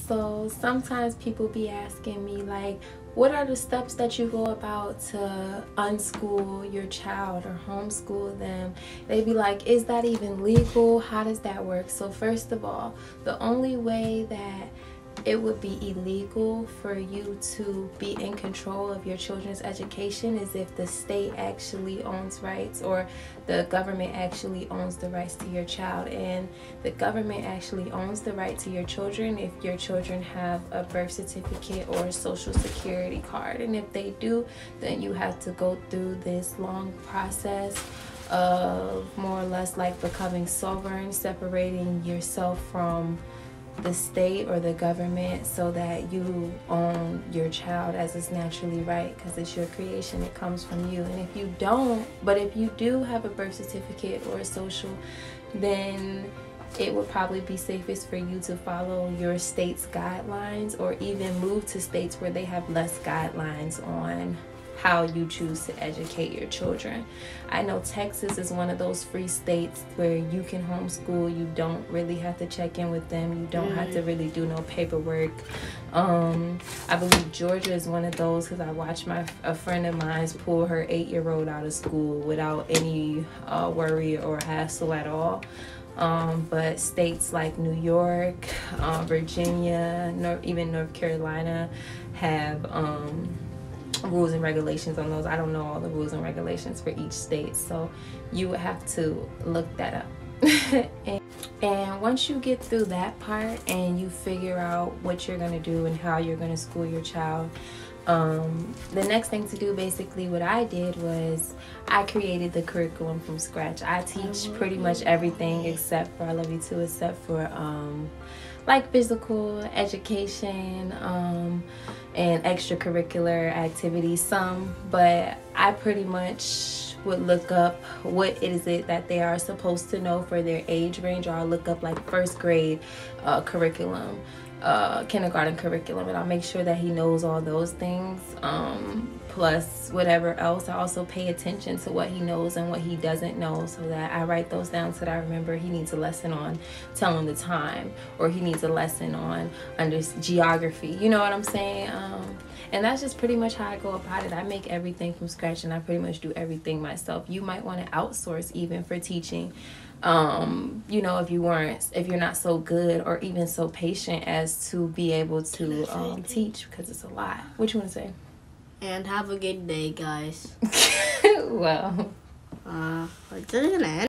So sometimes people be asking me like, what are the steps that you go about to unschool your child or homeschool them? They be like, is that even legal? How does that work? So first of all, the only way that it would be illegal for you to be in control of your children's education is if the state actually owns rights, or the government actually owns the rights to your child. And the government actually owns the right to your children if your children have a birth certificate or a social security card. And if they do, then you have to go through this long process of more or less like becoming sovereign, separating yourself from the state or the government so that you own your child as it's naturally right, because it's your creation, it comes from you. And if you don't, but if you do have a birth certificate or a social, then it would probably be safest for you to follow your state's guidelines, or even move to states where they have less guidelines on how you choose to educate your children. I know Texas is one of those free states where you can homeschool. You don't really have to check in with them. You don't have to really do no paperwork. I believe Georgia is one of those, because I watched a friend of mine pull her 8-year-old out of school without any worry or hassle at all. But states like New York, Virginia, even North Carolina have rules and regulations on those. I don't know all the rules and regulations for each state, so you would have to look that up. and once you get through that part and you figure out what you're going to do and how you're going to school your child, the next thing to do, basically what I did was I created the curriculum from scratch. I teach pretty much everything except for, I love you too, except for like physical education and extracurricular activities, some, but I pretty much would look up what is it that they are supposed to know for their age range, or I'll look up like first grade curriculum, kindergarten curriculum, and I'll make sure that he knows all those things, plus whatever else. I also pay attention to what he knows and what he doesn't know, so that I write those down so that I remember he needs a lesson on telling the time, or he needs a lesson on geography, you know what I'm saying? And that's just pretty much how I go about it. I make everything from scratch, and I pretty much do everything myself. You might want to outsource even for teaching, you know, if you're not so good or even so patient as to be able to teach, because it's a lot. What you want to say? And have a good day, guys. Well, it's gonna end.